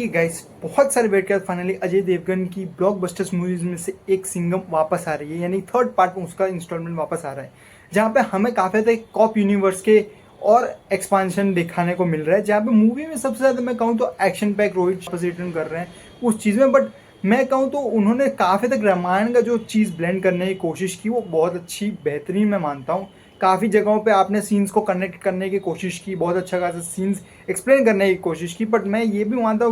Guys, बहुत सारे wait के बाद फाइनली अजय देवगन की ब्लॉकबस्टर्स मूवीज में से एक सिंघम वापस आ रही है, यानी थर्ड पार्ट में उसका इंस्टॉलमेंट वापस आ रहा है, जहाँ पे हमें काफी ज़्यादा कॉप यूनिवर्स के और एक्सपांशन दिखाने को मिल रहा है। जहाँ पे मूवी में सबसे ज़्यादा मैं कहूँ तो एक्शन पैक रोहित वापस रिटर्न कर रहे हैं उस चीज़ में। बट मैं कहूँ तो उन्होंने काफ़ी तक रामायण का जो चीज़ ब्लेंड करने की कोशिश की वो बहुत अच्छी बेहतरीन मैं मानता हूँ। काफ़ी जगहों पे आपने सीन्स को कनेक्ट करने की कोशिश की, बहुत अच्छा खासा सीन्स एक्सप्लेन करने की कोशिश की। बट मैं ये भी मानता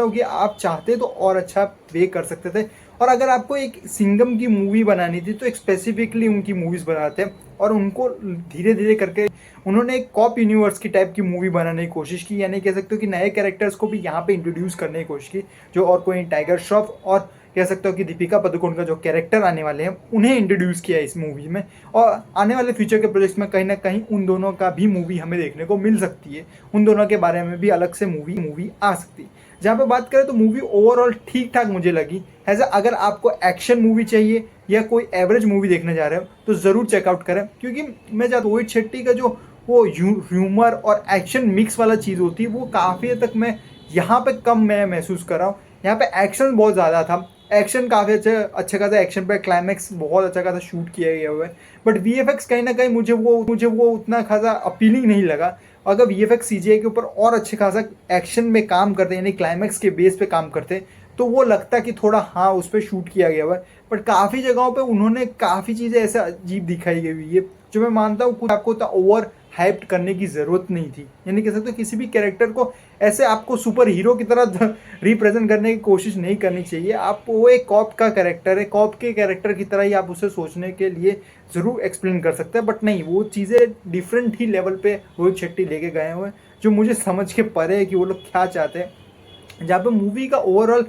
हूँ कि आप चाहते तो और अच्छा वे कर सकते थे। और अगर आपको एक सिंघम की मूवी बनानी थी तो एक स्पेसिफिकली उनकी मूवीज़ बनाते और उनको धीरे धीरे करके उन्होंने एक कॉप यूनिवर्स की टाइप की मूवी बनाने की कोशिश की, यानी कह सकते हो कि नए कैरेक्टर्स को भी यहाँ पे इंट्रोड्यूस करने की कोशिश की, जो और कोई टाइगर श्रॉफ और कह सकते हो कि दीपिका पादुकोण का जो कैरेक्टर आने वाले हैं उन्हें इंट्रोड्यूस किया इस मूवी में। और आने वाले फ्यूचर के प्रोजेक्ट्स में कहीं ना कहीं उन दोनों का भी मूवी हमें देखने को मिल सकती है, उन दोनों के बारे में भी अलग से मूवी आ सकती है। जहाँ पे बात करें तो मूवी ओवरऑल ठीक ठाक मुझे लगी। ऐसा अगर आपको एक्शन मूवी चाहिए या कोई एवरेज मूवी देखने जा रहे हो तो ज़रूर चेकआउट करें, क्योंकि मैं चाहता हूँ रोहित शेट्टी का जो वो ह्यूमर और एक्शन मिक्स वाला चीज़ होती है वो काफ़ी हद तक मैं यहाँ पे कम मैं महसूस कर रहा हूँ। यहाँ पे एक्शन बहुत ज़्यादा था, एक्शन काफ़ी अच्छा खासा एक्शन पे क्लाइमैक्स बहुत अच्छा खासा शूट किया गया हुआ है। बट वीएफएक्स कहीं ना कहीं मुझे वो उतना खासा अपीलिंग नहीं लगा। अगर वीएफएक्स सीजीआई के ऊपर और अच्छे खासा एक्शन में काम करते, यानी क्लाइमैक्स के बेस पे काम करते, तो वो लगता कि थोड़ा हाँ उस पर शूट किया गया हुआ है। बट काफ़ी जगहों पे उन्होंने काफ़ी चीज़ें ऐसे अजीब दिखाई गई हुई है, जो मैं मानता हूँ कुछ आपको तो ओवर हाइप्ड करने की ज़रूरत नहीं थी। यानी कह सकते हो किसी भी कैरेक्टर को ऐसे आपको सुपर हीरो की तरह रिप्रेजेंट करने की कोशिश नहीं करनी चाहिए। आप वो एक कॉप का कैरेक्टर है, कॉप के कैरेक्टर की तरह ही आप उसे सोचने के लिए ज़रूर एक्सप्लेन कर सकते हैं। बट नहीं, वो चीज़ें डिफरेंट ही लेवल पे रोहित शेट्टी लेके गए हुए हैं, जो मुझे समझ के परे है कि वो लोग क्या चाहते हैं। जहाँ पे मूवी का ओवरऑल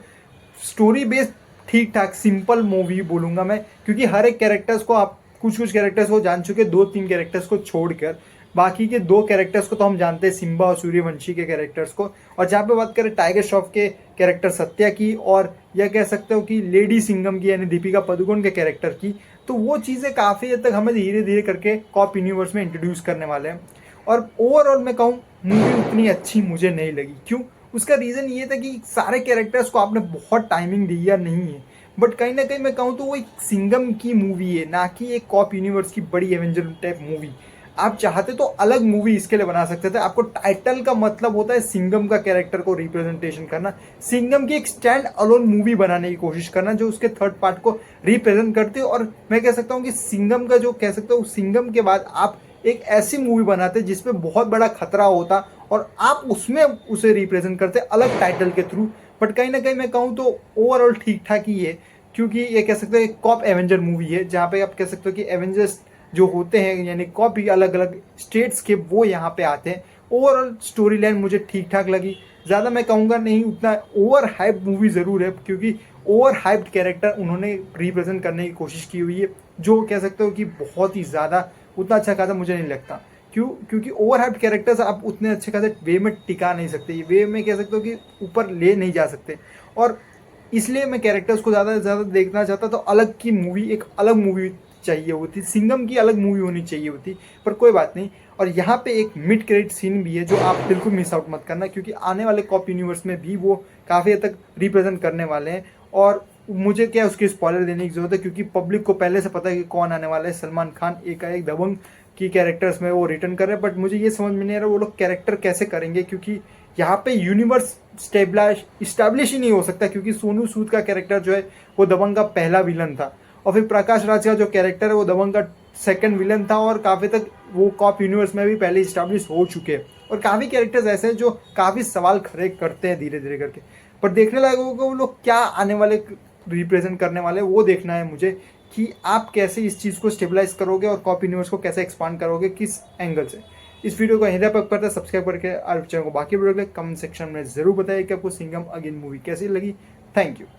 स्टोरी बेस ठीक ठाक सिंपल मूवी बोलूँगा मैं, क्योंकि हर एक कैरेक्टर्स को आप कुछ कैरेक्टर्स को जान चुके, 2-3 कैरेक्टर्स को छोड़कर बाकी के 2 कैरेक्टर्स को तो हम जानते हैं, सिम्बा और सूर्यवंशी के कैरेक्टर्स को। और जहाँ पे बात करें टाइगर श्रॉफ के कैरेक्टर सत्या की, और यह कह सकते हो कि लेडी सिंघम की यानी दीपिका पादुकोण के कैरेक्टर की, तो वो चीज़ें काफ़ी हद तक हमें धीरे धीरे करके कॉप यूनिवर्स में इंट्रोड्यूस करने वाले हैं। और ओवरऑल मैं कहूँ मूवी उतनी अच्छी मुझे नहीं लगी। क्यों? उसका रीज़न ये था कि सारे कैरेक्टर्स को आपने बहुत टाइमिंग दिया नहीं है। बट कहीं ना कहीं मैं कहूँ तो वो एक सिंघम की मूवी है, ना कि एक कॉप यूनिवर्स की बड़ी एवेंजर टाइप मूवी। आप चाहते तो अलग मूवी इसके लिए बना सकते थे। आपको टाइटल का मतलब होता है सिंघम का कैरेक्टर को रिप्रेजेंटेशन करना, सिंघम की एक स्टैंड अलोन मूवी बनाने की कोशिश करना जो उसके थर्ड पार्ट को रिप्रेजेंट करते हो। और मैं कह सकता हूँ कि सिंघम का जो कह सकता हूँ, सिंघम के बाद आप एक ऐसी मूवी बनाते जिसमें बहुत बड़ा खतरा होता और आप उसमें उसे रिप्रेजेंट करते अलग टाइटल के थ्रू। बट कहीं ना कहीं मैं कहूँ तो ओवरऑल ठीक ठाक ही है, क्योंकि ये कह सकते हैं कॉप एवेंजर मूवी है, जहाँ पे आप कह सकते हो कि एवेंजर्स जो होते हैं यानी कॉप ही अलग अलग स्टेट्स के वो यहाँ पे आते हैं। ओवरऑल स्टोरी लाइन मुझे ठीक ठाक लगी, ज़्यादा मैं कहूँगा नहीं, उतना ओवर हाइप मूवी ज़रूर है, क्योंकि ओवर हाइप्ड कैरेक्टर उन्होंने रिप्रेजेंट करने की कोशिश की हुई है, जो कह सकते हो कि बहुत ही ज़्यादा उतना अच्छा खासा मुझे नहीं लगता। क्यों? क्योंकि ओवर हाइप्ड कैरेक्टर्स आप उतने अच्छे खासे वे में टिका नहीं सकते, वे में कह सकते हो कि ऊपर ले नहीं जा सकते। और इसलिए मैं कैरेक्टर्स को ज़्यादा से ज़्यादा देखना चाहता, तो अलग की मूवी, एक अलग मूवी चाहिए होती, सिंघम की अलग मूवी होनी चाहिए होती। पर कोई बात नहीं। और यहाँ पे एक मिड क्रेडिट सीन भी है जो आप बिल्कुल मिस आउट मत करना, क्योंकि आने वाले कॉप यूनिवर्स में भी वो काफ़ी हद तक रिप्रेजेंट करने वाले हैं। और मुझे क्या उसकी स्पॉइलर देने की जरूरत है, क्योंकि पब्लिक को पहले से पता है कि कौन आने वाला है। सलमान खान एक दबंग की कैरेक्टर्स में वो रिटर्न कर रहे हैं, बट मुझे ये समझ में नहीं आ रहा वो लोग कैरेक्टर कैसे करेंगे, क्योंकि यहाँ पे यूनिवर्स स्टैब्लिश ही नहीं हो सकता, क्योंकि सोनू सूद का कैरेक्टर जो है वो दबंग का पहला विलन था, और फिर प्रकाश राज का जो कैरेक्टर है वो दबंग का सेकंड विलन था, और काफ़ी तक वो कॉप यूनिवर्स में भी पहले इस्टेब्लिश हो चुके हैं। और काफ़ी कैरेक्टर्स ऐसे हैं जो काफ़ी सवाल खड़े करते हैं धीरे धीरे करके। पर देखने लायक होगा वो लोग क्या आने वाले रिप्रेजेंट करने वाले, वो देखना है मुझे कि आप कैसे इस चीज़ को स्टेबलाइज करोगे और कॉप यूनिवर्स को कैसे एक्सपांड करोगे, किस एंगल से। इस वीडियो को हिंदी पर करते सब्सक्राइब करके और चैनल को बाकी वीडियो के कमेंट सेक्शन में जरूर बताइए कि आपको सिंघम अगेन मूवी कैसी लगी। Thank you.